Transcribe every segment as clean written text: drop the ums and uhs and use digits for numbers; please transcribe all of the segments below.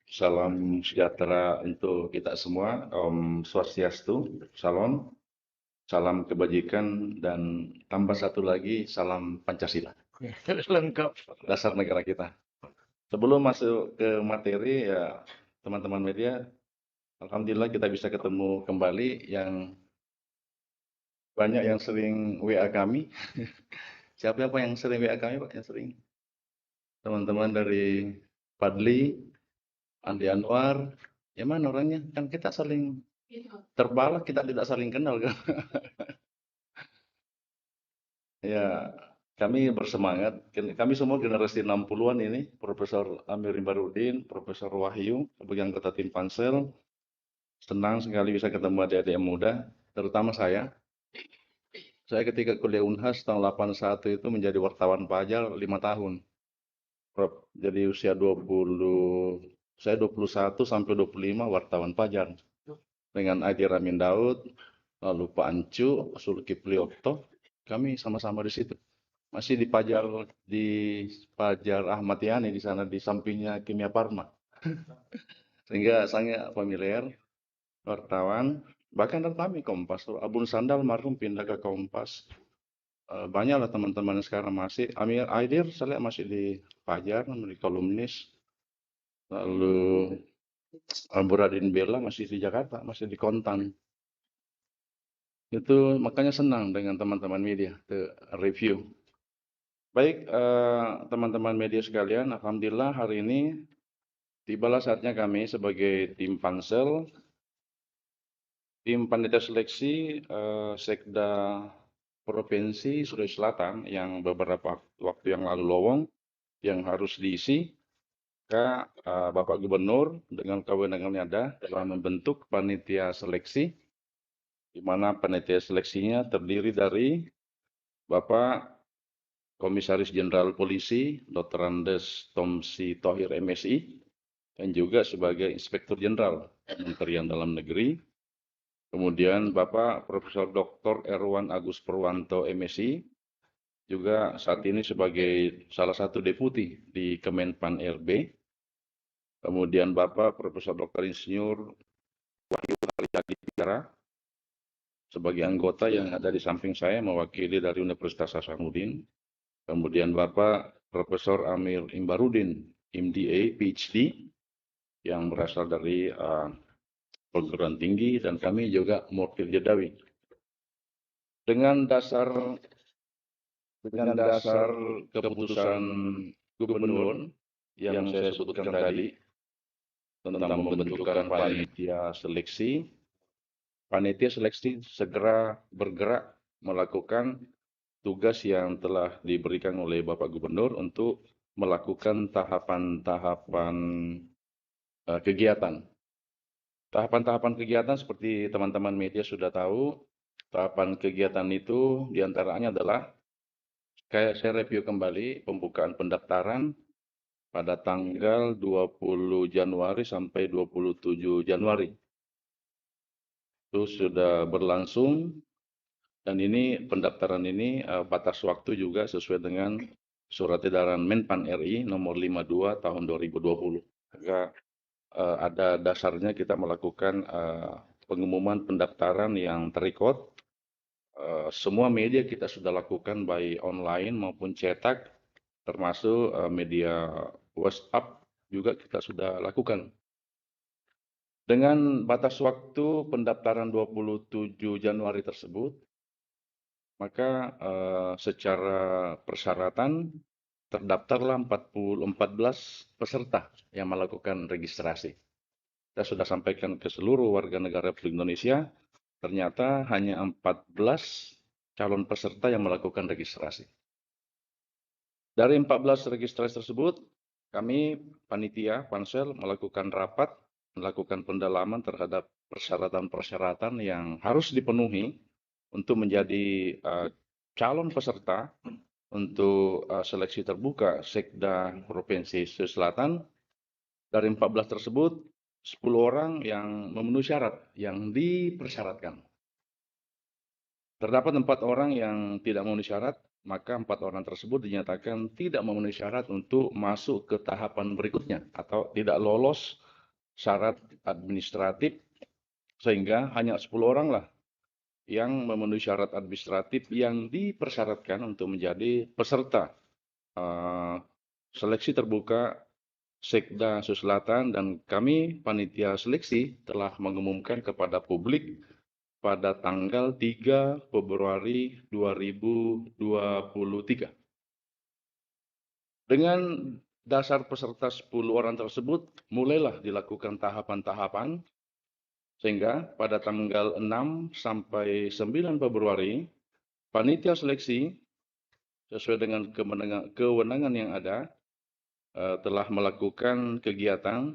Salam sejahtera untuk kita semua. Om Swastiastu, Salam, salam kebajikan, dan tambah satu lagi, salam Pancasila. Lengkap. Dasar negara kita. Sebelum masuk ke materi, ya teman-teman media, Alhamdulillah kita bisa ketemu kembali. Yang banyak yang sering WA kami. Siapa yang sering WA kami, Pak? Yang sering? Teman-teman dari Padli, Andi Anwar, ya mana orangnya? Kan kita saling terbalas, kita tidak saling kenal kan? Ya, kami bersemangat. Kami semua generasi 60-an ini, Profesor Amir Imbaruddin, Profesor Wahyu, sebagai anggota tim Pansel. Senang sekali bisa ketemu adik-adik yang muda, terutama saya. Saya ketika kuliah Unhas tahun 81 itu menjadi wartawan Fajar 5 tahun. Prof. Jadi usia 20, saya 21 sampai 25 wartawan Fajar. Dengan Adi Ramin Daud, lalu Pak Ancu, Sulkifli Okto, kami sama-sama di situ. Masih di Pajar Ahmad Yani di sana di sampingnya Kimia Farma. Sehingga sangat familiar wartawan. Bahkan dan kami Kompas, Abun Sandal marhum pindah ke Kompas. Banyaklah teman-teman yang sekarang masih. Amir Aidir saya lihat masih di Fajar, menjadi kolumnis. Lalu Buradin Bella masih di Jakarta, masih di Kontan. Itu makanya senang dengan teman-teman media ke review. Baik, teman-teman media sekalian, alhamdulillah hari ini tibalah saatnya kami sebagai tim Pansel, tim panitia seleksi Sekda Provinsi Sulawesi Selatan yang beberapa waktu yang lalu lowong yang harus diisi, maka Bapak Gubernur dengan kewenangannya ada telah membentuk panitia seleksi, di mana panitia seleksinya terdiri dari Bapak Komisaris Jenderal Polisi Dr. Andes Tomsi Thohir MSI, dan juga sebagai Inspektur Jenderal Kementerian Dalam Negeri. Kemudian Bapak Profesor Dr. Erwan Agus Purwanto MSI, juga saat ini sebagai salah satu deputi di Kemenpan RB. Kemudian Bapak Profesor Dr. Insinyur Wahyu Haryadi Pitra, sebagai anggota yang ada di samping saya mewakili dari Universitas Hasanuddin. Kemudian Bapak Profesor Amir Imbaruddin, MDA, PhD, yang berasal dari perguruan tinggi, dan kami juga mewakili Jeddawi. Dengan dasar keputusan Gubernur yang saya sebutkan tadi tentang pembentukan panitia seleksi segera bergerak melakukan tugas yang telah diberikan oleh Bapak Gubernur untuk melakukan tahapan-tahapan kegiatan. Tahapan-tahapan kegiatan seperti teman-teman media sudah tahu, tahapan kegiatan itu diantaranya adalah, saya review kembali, pembukaan pendaftaran pada tanggal 20 Januari sampai 27 Januari. Itu sudah berlangsung. Dan ini pendaftaran ini batas waktu juga sesuai dengan Surat Edaran Menpan RI nomor 52 tahun 2020. Maka ada dasarnya kita melakukan pengumuman pendaftaran yang terrecord. Semua media kita sudah lakukan baik online maupun cetak, termasuk media WhatsApp juga kita sudah lakukan. Dengan batas waktu pendaftaran 27 Januari tersebut, maka secara persyaratan terdaftarlah 14 peserta yang melakukan registrasi. Saya sudah sampaikan ke seluruh warga negara Republik Indonesia, ternyata hanya 14 calon peserta yang melakukan registrasi. Dari 14 registrasi tersebut, kami panitia Pansel melakukan rapat, melakukan pendalaman terhadap persyaratan-persyaratan yang harus dipenuhi untuk menjadi calon peserta untuk seleksi terbuka Sekda Provinsi Sulawesi Selatan. Dari 14 tersebut, 10 orang yang memenuhi syarat, yang dipersyaratkan. Terdapat 4 orang yang tidak memenuhi syarat, maka 4 orang tersebut dinyatakan tidak memenuhi syarat untuk masuk ke tahapan berikutnya atau tidak lolos syarat administratif, sehingga hanya 10 orang lah yang memenuhi syarat administratif yang dipersyaratkan untuk menjadi peserta seleksi terbuka Sekda Sulawesi Selatan, dan kami panitia seleksi telah mengumumkan kepada publik pada tanggal 3 Februari 2023. Dengan dasar peserta 10 orang tersebut, mulailah dilakukan tahapan-tahapan, sehingga pada tanggal 6 sampai 9 Februari, panitia seleksi sesuai dengan kewenangan yang ada telah melakukan kegiatan,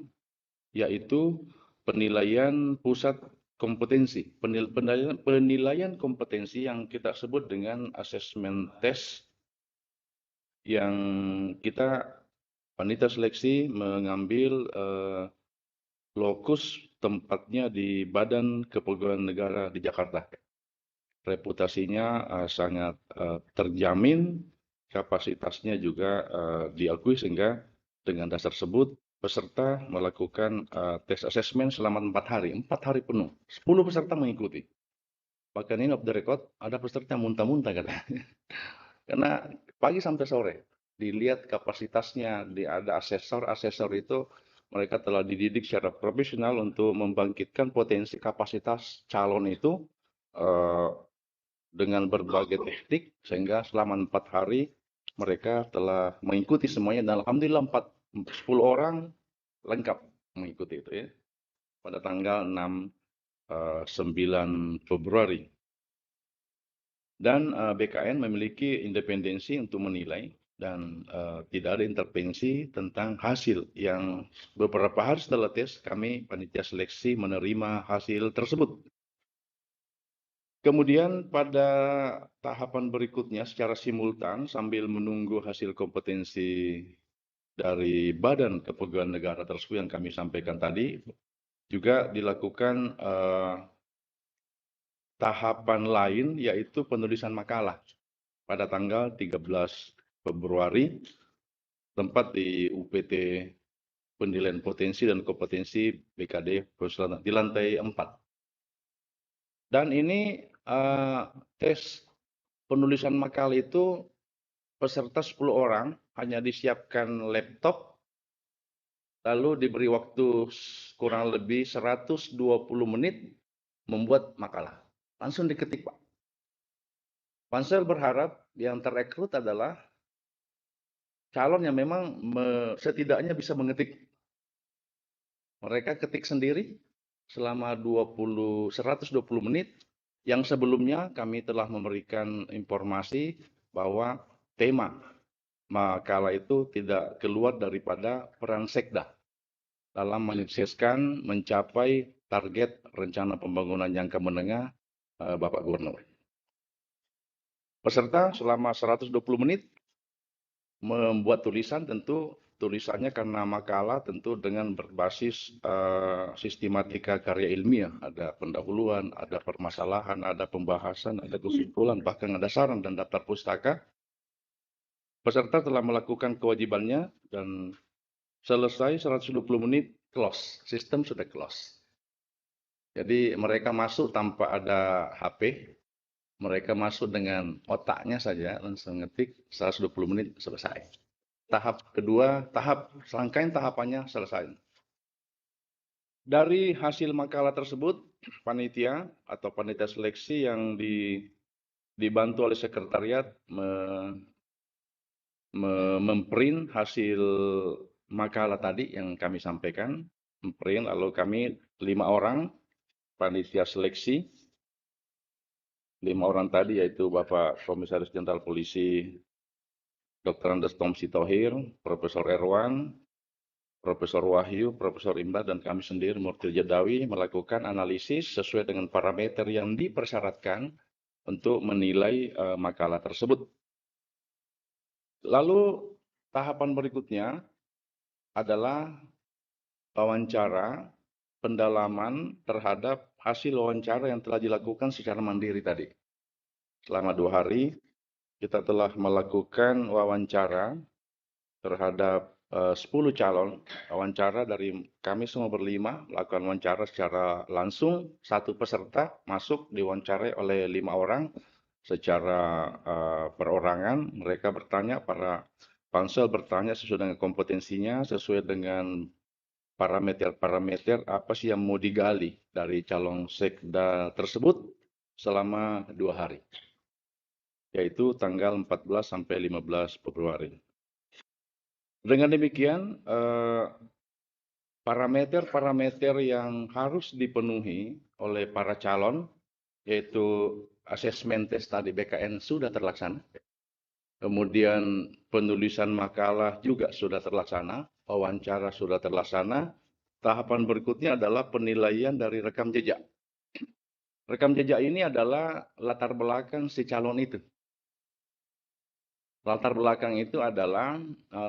yaitu penilaian pusat kompetensi, penilaian kompetensi yang kita sebut dengan assessment test, yang kita panitia seleksi mengambil lokus tempatnya di Badan Kepegawaian Negara di Jakarta. Reputasinya sangat terjamin, kapasitasnya juga diakui, sehingga dengan dasar tersebut peserta melakukan tes asesmen selama 4 hari, 4 hari penuh. 10 peserta mengikuti. Bahkan ini off the record, ada peserta muntah-muntah katanya. Karena pagi sampai sore dilihat kapasitasnya, ada asesor itu mereka telah dididik secara profesional untuk membangkitkan potensi kapasitas calon itu dengan berbagai teknik, sehingga selama 4 hari mereka telah mengikuti semuanya, dan alhamdulillah 10 orang lengkap mengikuti itu ya pada tanggal 9 Februari. Dan BKN memiliki independensi untuk menilai, dan tidak ada intervensi tentang hasil yang beberapa hari setelah tes kami panitia seleksi menerima hasil tersebut. Kemudian pada tahapan berikutnya secara simultan sambil menunggu hasil kompetensi dari Badan Kepegawaian Negara tersebut yang kami sampaikan tadi, juga dilakukan tahapan lain, yaitu penulisan makalah pada tanggal 13 Februari, tempat di UPT Penilaian Potensi dan Kompetensi BKD di lantai 4. Dan ini tes penulisan makalah itu peserta 10 orang hanya disiapkan laptop, lalu diberi waktu kurang lebih 120 menit membuat makalah. Langsung diketik, Pak. Pansel berharap yang terekrut adalah calon yang memang setidaknya bisa mengetik. Mereka ketik sendiri selama 120 menit, yang sebelumnya kami telah memberikan informasi bahwa tema makalah itu tidak keluar daripada peran Sekda dalam menyukseskan mencapai target rencana pembangunan jangka menengah Bapak Gubernur. Peserta selama 120 menit membuat tulisan, tentu tulisannya karena makalah tentu dengan berbasis sistematika karya ilmiah, ada pendahuluan, ada permasalahan, ada pembahasan, ada kesimpulan, bahkan ada saran dan daftar pustaka. Peserta telah melakukan kewajibannya dan selesai 120 menit close, sistem sudah close. Jadi mereka masuk tanpa ada HP, mereka masuk dengan otaknya saja, langsung ngetik 120 menit selesai. Tahap kedua, rangkaian tahapannya selesai. Dari hasil makalah tersebut, panitia atau panitia seleksi yang dibantu oleh sekretariat memprint hasil makalah tadi yang kami sampaikan, memprint, lalu kami 5 orang panitia seleksi, 5 orang tadi yaitu Bapak Komisaris Jenderal Polisi Dr. Andes Tom Sitohir, Profesor Erwan, Profesor Wahyu, Profesor Imba, dan kami sendiri Murtil Jadawi melakukan analisis sesuai dengan parameter yang dipersyaratkan untuk menilai makalah tersebut. Lalu tahapan berikutnya adalah wawancara pendalaman terhadap hasil wawancara yang telah dilakukan secara mandiri tadi. Selama 2 hari kita telah melakukan wawancara terhadap 10 calon. Wawancara dari kami semua berlima melakukan wawancara secara langsung. Satu peserta masuk diwawancarai oleh 5 orang secara perorangan. Mereka bertanya, para pansel bertanya sesuai dengan kompetensinya, sesuai dengan parameter-parameter apa sih yang mau digali dari calon sekda tersebut selama 2 hari, yaitu tanggal 14 sampai 15 Februari. Dengan demikian, parameter-parameter yang harus dipenuhi oleh para calon, yaitu asesmen tes tadi BKN sudah terlaksana, kemudian penulisan makalah juga sudah terlaksana, wawancara sudah terlaksana. Tahapan berikutnya adalah penilaian dari rekam jejak. Rekam jejak ini adalah latar belakang si calon itu. Latar belakang itu adalah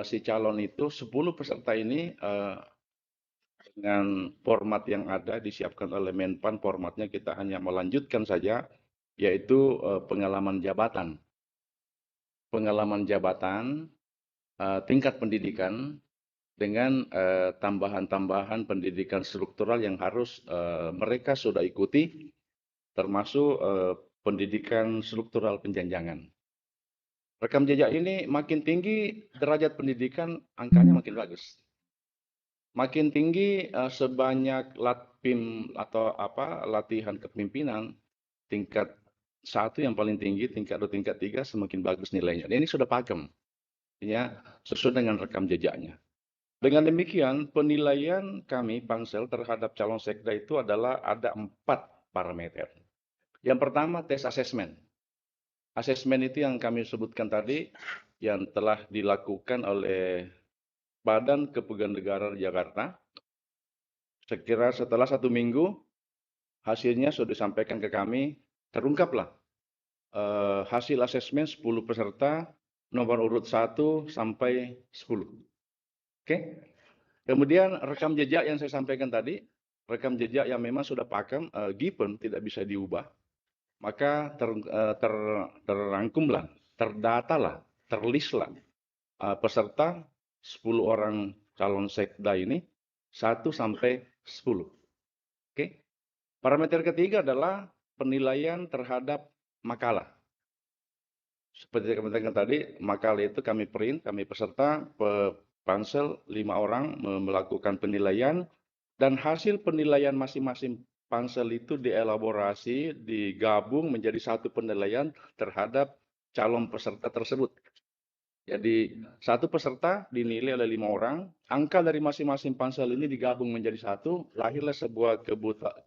si calon itu 10 peserta ini dengan format yang ada disiapkan oleh Menpan, formatnya kita hanya melanjutkan saja, yaitu pengalaman jabatan. Pengalaman jabatan, tingkat pendidikan, dengan tambahan-tambahan pendidikan struktural yang harus mereka sudah ikuti, termasuk pendidikan struktural penjenjangan. Rekam jejak ini makin tinggi derajat pendidikan, angkanya makin bagus. Makin tinggi sebanyak latpim atau latihan kepemimpinan, tingkat 1 yang paling tinggi, tingkat 2, tingkat 3 semakin bagus nilainya. Ini sudah pakem, ya, sesuai dengan rekam jejaknya. Dengan demikian, penilaian kami Pansel terhadap calon sekda itu adalah ada 4 parameter. Yang pertama, tes asesmen. Asesmen itu yang kami sebutkan tadi, yang telah dilakukan oleh Badan Kepegawaian Negara Jakarta. Sekira setelah 1 minggu, hasilnya sudah disampaikan ke kami, terungkaplah hasil asesmen 10 peserta, nomor urut 1 sampai 10. Oke. Kemudian rekam jejak yang saya sampaikan tadi, rekam jejak yang memang sudah pakem, given, tidak bisa diubah, maka terrangkumlah, terdatalah, terlistlah peserta 10 orang calon sekda ini 1 sampai 10. Oke. Parameter ketiga adalah penilaian terhadap makalah. Seperti yang kami katakan tadi, makalah itu kami print, kami peserta Pansel 5 orang melakukan penilaian, dan hasil penilaian masing-masing Pansel itu dielaborasi, digabung menjadi satu penilaian terhadap calon peserta tersebut. Jadi satu peserta dinilai oleh 5 orang, angka dari masing-masing pansel ini digabung menjadi satu, lahirlah sebuah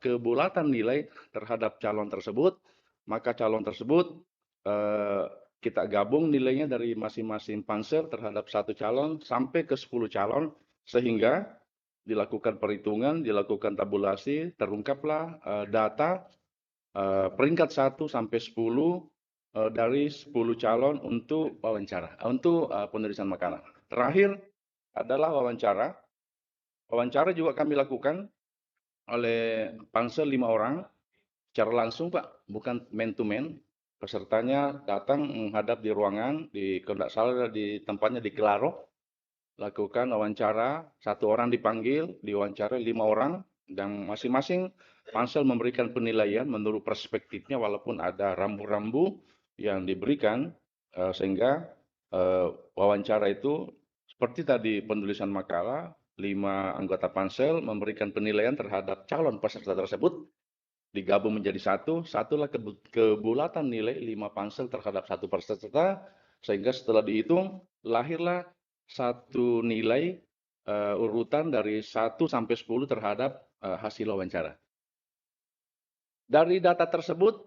kebulatan nilai terhadap calon tersebut. Maka calon tersebut kita gabung nilainya dari masing-masing pansel terhadap satu calon sampai ke 10 calon, sehingga dilakukan perhitungan, dilakukan tabulasi, terungkaplah data peringkat 1 sampai 10 dari 10 calon untuk wawancara, untuk penulisan makalah. Terakhir adalah wawancara. Wawancara juga kami lakukan oleh Pansel 5 orang secara langsung, Pak, bukan man to man. Pesertanya datang menghadap di ruangan, kalau tidak salah di tempatnya di Kelaro, lakukan wawancara, 1 orang dipanggil, diwawancara 5 orang, dan masing-masing Pansel memberikan penilaian menurut perspektifnya, walaupun ada rambu-rambu yang diberikan, sehingga wawancara itu seperti tadi penulisan makalah, 5 anggota Pansel memberikan penilaian terhadap calon peserta tersebut, digabung menjadi satulah kebulatan nilai 5 Pansel terhadap 1 peserta, sehingga setelah dihitung lahirlah satu nilai urutan dari 1 sampai 10 terhadap hasil wawancara. Dari data tersebut,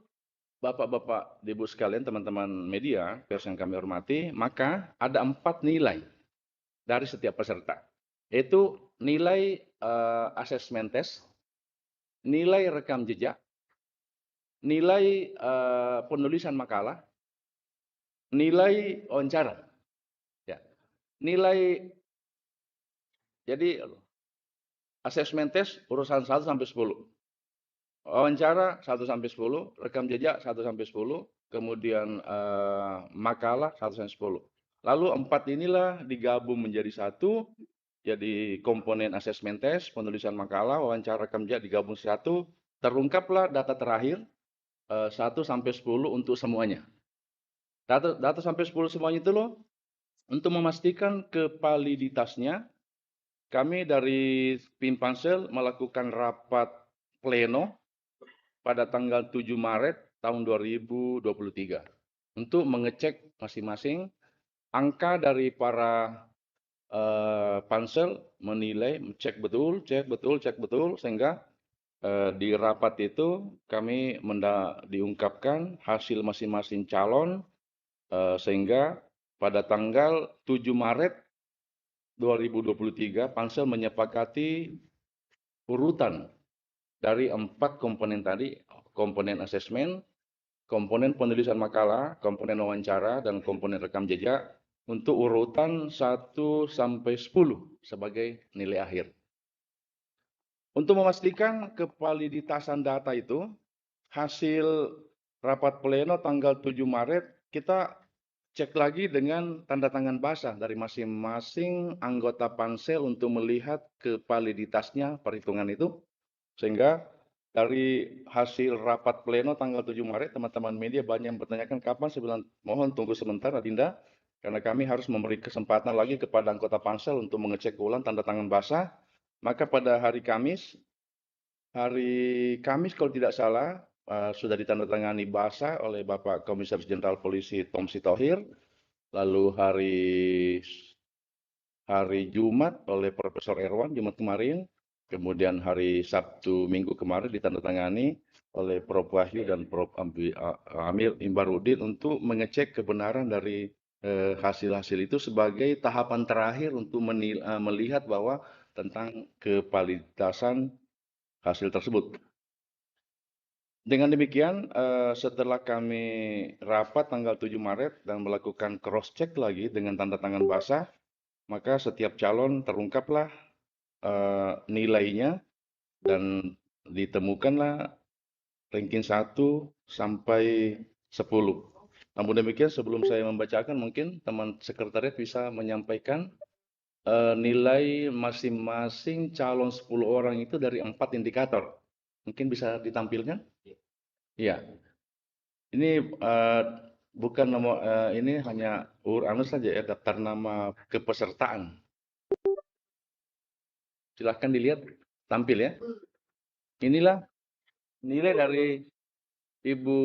Bapak-bapak, Ibu sekalian, teman-teman media, pers yang kami hormati, maka ada 4 nilai dari setiap peserta, yaitu nilai asesmen tes, nilai rekam jejak, nilai penulisan makalah, nilai wawancara. Ya. Nilai, jadi asesmen tes urusan 1 sampai 10. Wawancara 1 sampai 10, rekam jejak 1 sampai 10, kemudian makalah 110. Lalu 4 inilah digabung menjadi satu, jadi komponen asesmen tes, penulisan makalah, wawancara rekam jejak digabung satu, terungkaplah data terakhir 1 sampai 10 untuk semuanya. Data sampai 10 semuanya itu loh, untuk memastikan kevaliditasnya, kami dari tim Pansel melakukan rapat pleno pada tanggal 7 Maret tahun 2023 untuk mengecek masing-masing angka dari para Pansel menilai, cek betul, sehingga di rapat itu kami diungkapkan hasil masing-masing calon sehingga pada tanggal 7 Maret 2023 Pansel menyepakati urutan dari 4 komponen tadi, komponen asesmen, komponen penulisan makalah, komponen wawancara, dan komponen rekam jejak untuk urutan 1 sampai 10 sebagai nilai akhir. Untuk memastikan kevaliditasan data itu, hasil rapat pleno tanggal 7 Maret kita cek lagi dengan tanda tangan basah dari masing-masing anggota Pansel untuk melihat kevaliditasnya perhitungan itu. Sehingga dari hasil rapat pleno tanggal 7 Maret, teman-teman media banyak yang bertanyakan kapan. Saya bilang, mohon tunggu sebentar Adinda, karena kami harus memberi kesempatan lagi kepada anggota Pansel untuk mengecek ulang tanda tangan basah. Maka pada hari Kamis kalau tidak salah, sudah ditandatangani basah oleh Bapak Komisaris Jenderal Polisi Tom Sitohir. Lalu hari Jumat oleh Profesor Erwan, Jumat kemarin. Kemudian hari Sabtu minggu kemarin ditandatangani oleh Prof. Wahyu dan Prof. Amir Imbarudin untuk mengecek kebenaran dari hasil-hasil itu sebagai tahapan terakhir untuk melihat bahwa tentang kevaliditasan hasil tersebut. Dengan demikian, setelah kami rapat tanggal 7 Maret dan melakukan cross-check lagi dengan tanda tangan basah, maka setiap calon terungkaplah nilainya dan ditemukanlah ranking 1 sampai 10. Namun demikian, sebelum saya membacakan, mungkin teman sekretariat bisa menyampaikan nilai masing-masing calon 10 orang itu dari 4 indikator. Mungkin bisa ditampilkan? Iya. Ini bukan nomor, ini hanya saja ya, daftar nama kepesertaan. Silahkan dilihat, tampil ya. Inilah nilai dari Ibu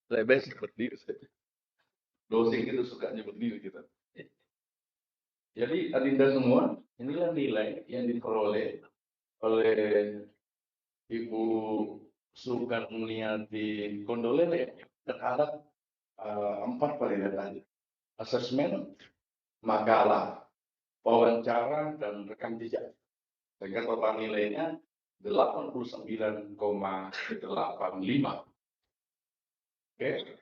saya best berdiri. Dosen itu suka nyebut diri kita. Jadi Adinda semua, inilah nilai yang diperoleh oleh Ibu Sukarniati Kondolele terhadap 4 variabel tadi. Asesmen, makalah, wawancara, dan rekam jejak. Sehingga total nilainya 89,85. Oke.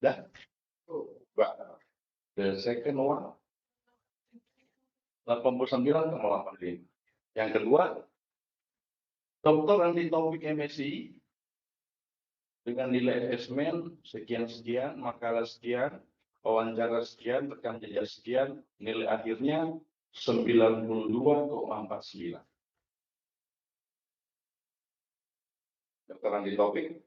Dah. The second one 89,85. Yang kedua, Dr. Andi Taufik MSI dengan nilai asesmen sekian-sekian, makalah sekian, wawancara sekian, rekam jejak sekian, nilai akhirnya 92,49. Dr. Andi Taufik.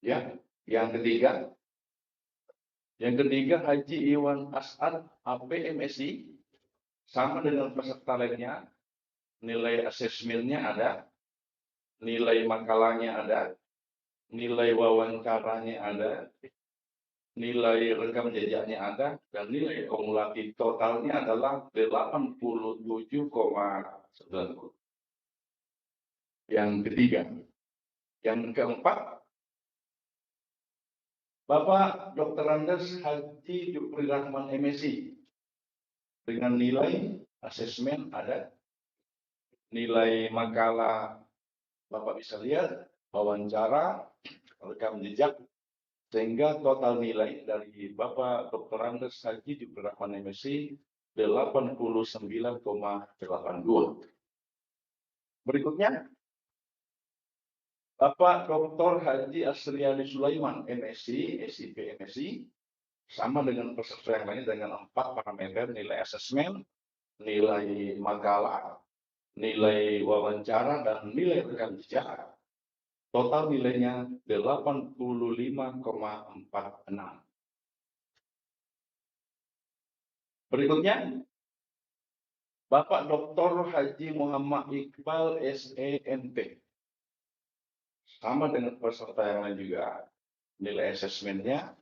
Ya, yang ketiga Haji Iwan As'ad APMSI sama dengan peserta lainnya, nilai asesmennya ada, nilai makalahnya ada, nilai wawancaranya ada, nilai rekam jejaknya ada, dan nilai kumulatif totalnya adalah 87,90. Yang ketiga. Yang keempat, Bapak Dr. Andes Haji Jupri Rahman MSI dengan nilai asesmen ada, nilai makalah Bapak bisa lihat, wawancara, rekam jejak, sehingga total nilai dari Bapak Dr. Andes Haji Jupri Rahman MSI 89,82. Berikutnya, Bapak Dr. Haji Asriani Sulaiman, MSc, SIP MSc, sama dengan peserta yang lain dengan 4 parameter: nilai asesmen, nilai makalah, nilai wawancara, dan nilai rekam jejak. Total nilainya 85,46. Berikutnya, Bapak Dr. Haji Muhammad Iqbal, SEMT. Sama dengan peserta yang lain juga. Nilai asesmennya,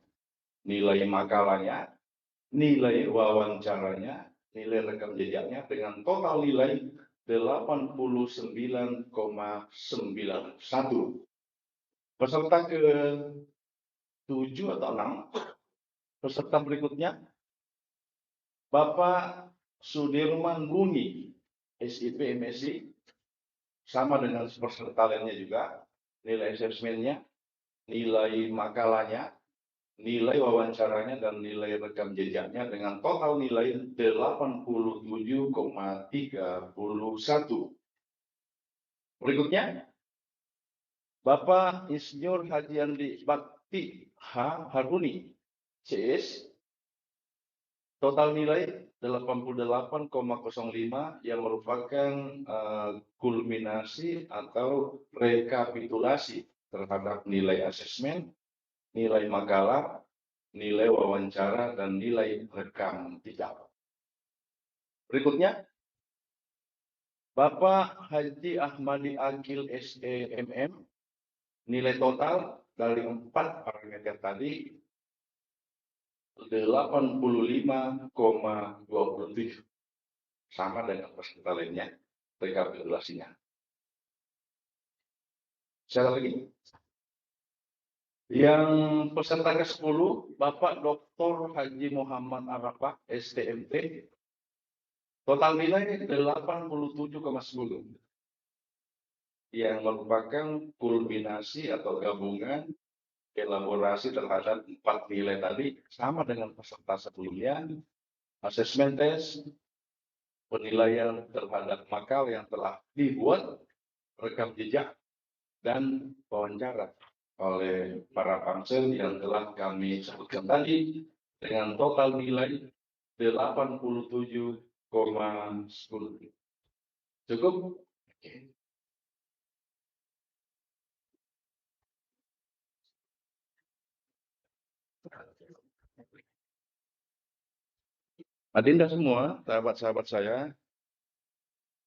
nilai makalahnya, nilai wawancaranya, nilai rekam jejaknya dengan total nilai 89,91. Peserta ke-7 atau 6, peserta berikutnya, Bapak Sudirman Bungi, SIP MSc, sama dengan peserta lainnya juga. Nilai asesmennya, nilai makalahnya, nilai wawancaranya, dan nilai rekam jejaknya dengan total nilai 87,31. Berikutnya, Bapak Insinyur Haji Andi Bakti H. Haruni, CS, total nilai 88,05 yang merupakan kulminasi atau rekapitulasi terhadap nilai asesmen, nilai makalah, nilai wawancara, dan nilai rekam jejak. Berikutnya, Bapak Haji Ahmadi Akil SEMM, nilai total dari 4 parameter tadi 85,27, sama dengan peserta lainnya rekapitulasinya. Sekali lagi, yang peserta ke-10 Bapak Dr. Haji Muhammad Arafah, STMT, total nilai 87,10, yang merupakan kulminasi atau gabungan elaborasi terhadap 4 nilai tadi, sama dengan peserta sebelumnya. Asesmen tes, penilaian terhadap makal yang telah dibuat, rekam jejak, dan wawancara oleh para pansel yang telah kami sebutkan tadi dengan total nilai 87,10. Cukup? Oke. Adinda semua, sahabat-sahabat saya,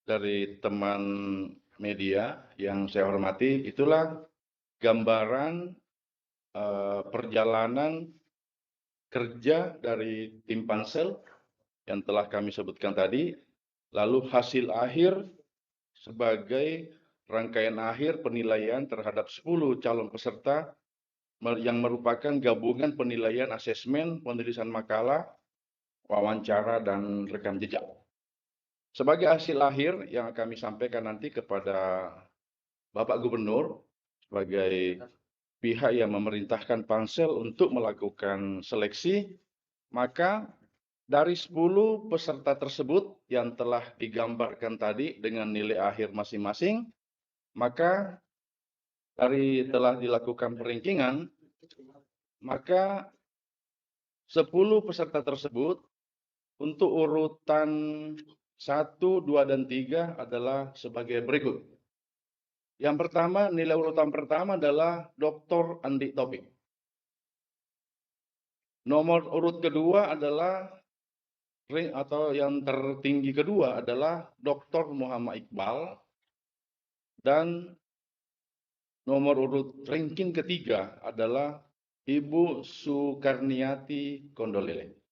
dari teman media yang saya hormati, itulah gambaran perjalanan kerja dari tim pansel yang telah kami sebutkan tadi, lalu hasil akhir sebagai rangkaian akhir penilaian terhadap 10 calon peserta yang merupakan gabungan penilaian asesmen, penulisan makalah, wawancara, dan rekam jejak. Sebagai hasil akhir yang kami sampaikan nanti kepada Bapak Gubernur sebagai pihak yang memerintahkan pansel untuk melakukan seleksi, maka dari 10 peserta tersebut yang telah digambarkan tadi dengan nilai akhir masing-masing, maka dari telah dilakukan perankingan, maka 10 peserta tersebut untuk urutan 1, 2, dan 3 adalah sebagai berikut. Yang pertama, nilai urutan pertama adalah Dr. Andi Taufik. Nomor urut kedua adalah atau yang tertinggi kedua adalah Dr. Muhammad Iqbal, dan nomor urut ranking ketiga adalah Ibu Sukarniati Kondolele.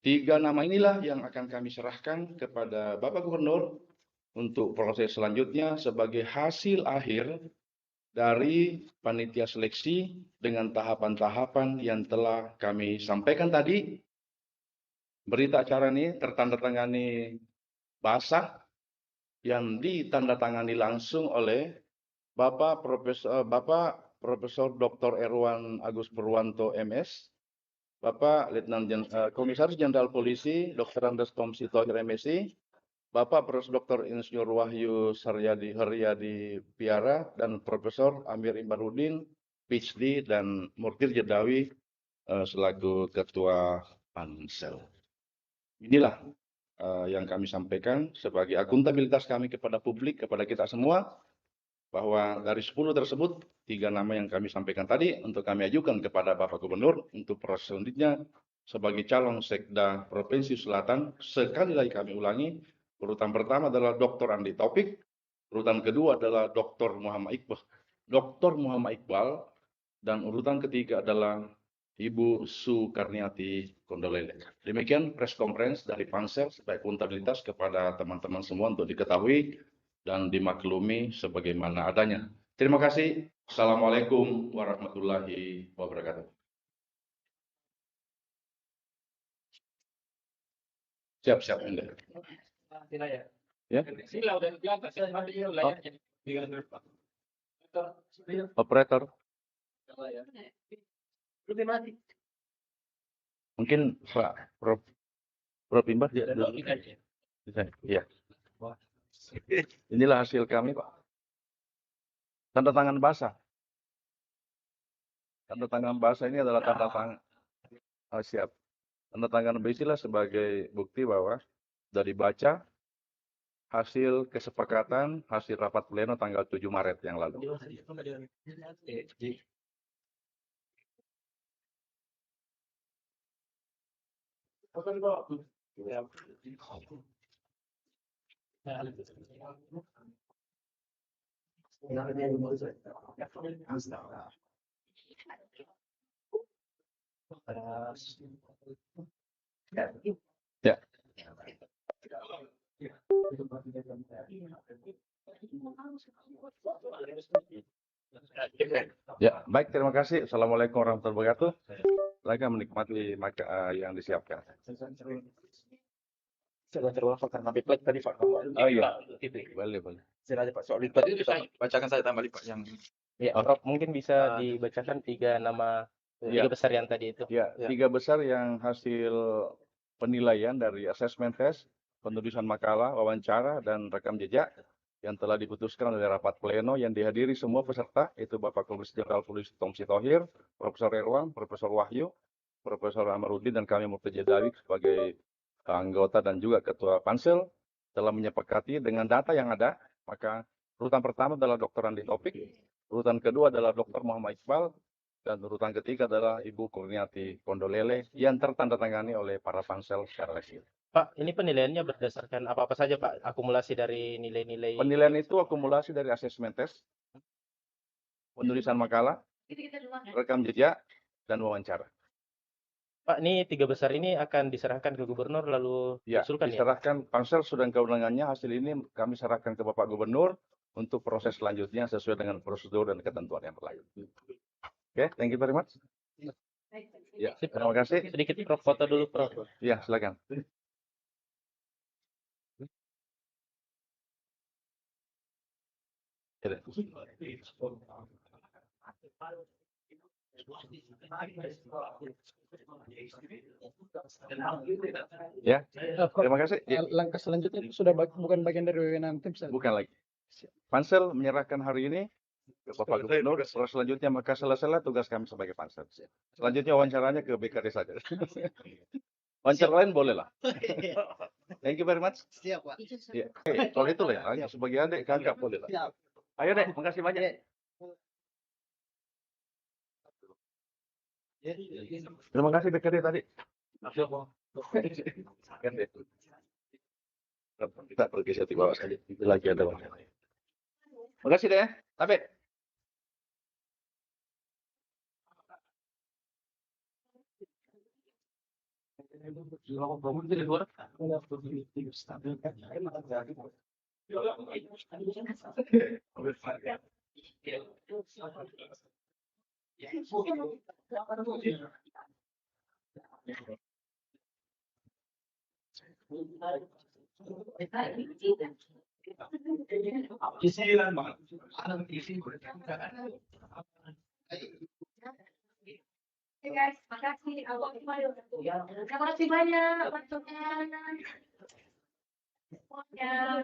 3 nama inilah yang akan kami serahkan kepada Bapak Gubernur untuk proses selanjutnya sebagai hasil akhir dari panitia seleksi dengan tahapan-tahapan yang telah kami sampaikan tadi. Berita acara ini tertandatangani basah yang ditandatangani langsung oleh Bapak Profesor Dr. Erwan Agus Purwanto MS, Bapak Komisaris Jenderal Polisi Dr. Andes Tom Sitohir MSI, Bapak Prof. Dr. Insinyur Wahyu Haryadi Piara, dan Profesor Amir Ibarudin, PhD, dan Murtir Jedawi selaku Ketua Pansel. Inilah yang kami sampaikan sebagai akuntabilitas kami kepada publik, kepada kita semua, bahwa dari 10 tersebut, 3 nama yang kami sampaikan tadi untuk kami ajukan kepada Bapak Gubernur untuk proses selanjutnya sebagai calon Sekda Provinsi Selatan. Sekali lagi kami ulangi, urutan pertama adalah Dr. Andi Taufik, urutan kedua adalah Dr. Muhammad Iqbal, dan urutan ketiga adalah Ibu Sukarniati Kondolele. Demikian press conference dari Pansel sebagai akuntabilitas kepada teman-teman semua untuk diketahui dan dimaklumi sebagaimana adanya. Terima kasih. Assalamualaikum warahmatullahi wabarakatuh. Siap-siap, Anda. Ya. Operator. Mungkin Pak Prof. Imbas ya. Iya. Inilah hasil kami, Pak. Tanda tangan basah. Tanda tangan basah ini adalah tanda tangan. Oh, siap. Tanda tangan basah sebagai bukti bahwa dari baca hasil kesepakatan hasil rapat pleno tanggal 7 Maret yang lalu. Ya. Ya, baik, terima kasih. Assalamualaikum warahmatullahi wabarakatuh. Silakan menikmati yang disiapkan. Saya terwakil karena Biplek tadi Pak. Oh iya, boleh. Silakan Pak, soal Biplek kita bacakan saya tambah Pak yang. Ya, Prof, mungkin bisa dibacakan 3 nama 3 besar yang tadi itu. Ya, 3 besar yang hasil penilaian dari asesmen tes, penulisan makalah, wawancara, dan rekam jejak yang telah diputuskan oleh rapat pleno yang dihadiri semua peserta, itu Bapak Komisaris Jenderal Polisi Tom Sitohir, Profesor Erwan, Profesor Wahyu, Profesor Amarudin, dan kami Murtir Jedawi sebagai anggota dan juga Ketua Pansel telah menyepakati dengan data yang ada, maka urutan pertama adalah Dr. Andi Taufik, urutan kedua adalah Dr. Muhammad Iqbal, dan urutan ketiga adalah Ibu Kurniati Kondolele yang tertandatangani oleh para pansel secara resmi. Pak, ini penilaiannya berdasarkan apa-apa saja Pak? Akumulasi dari nilai-nilai. Penilaian itu akumulasi dari asesmen tes, penulisan makalah, rekam jejak, dan wawancara. Pak, ini 3 besar ini akan diserahkan ke Gubernur lalu diusulkan diserahkan pansel sudah kewenangannya. Hasil ini kami serahkan ke Bapak Gubernur untuk proses selanjutnya sesuai dengan prosedur dan ketentuan yang berlaku. Oke, thank you very much. Ya, terima kasih. Sedikit Prof, foto dulu Prof. Ya, silakan. Ya, terima kasih. Langkah selanjutnya itu sudah bukan bagian dari wewenang tim. Bukan lagi. Pansel menyerahkan hari ini ke Bapak Gubernur. Proses selanjutnya maka selesai tugas kami sebagai pansel. Selanjutnya wawancaranya ke BKD saja. Wawancara lain boleh lah. Thank you very much. Siap Pak. Ya. Kalau itu lah ya, sebagai adik kakak boleh lah. Ayo deh, makasih banyak. Terima kasih BKD tadi. Kita pergi satu bawah saja. Itu lagi ada wawancara. Makasih deh. Sampai. Oke guys, makasih. Aku kembali. Terima kasih banyak waktunya. Ya.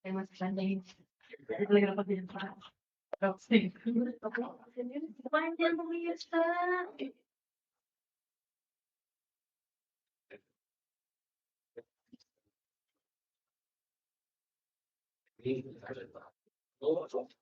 Terima kasih. Lagi dapat di panjang pemirsa.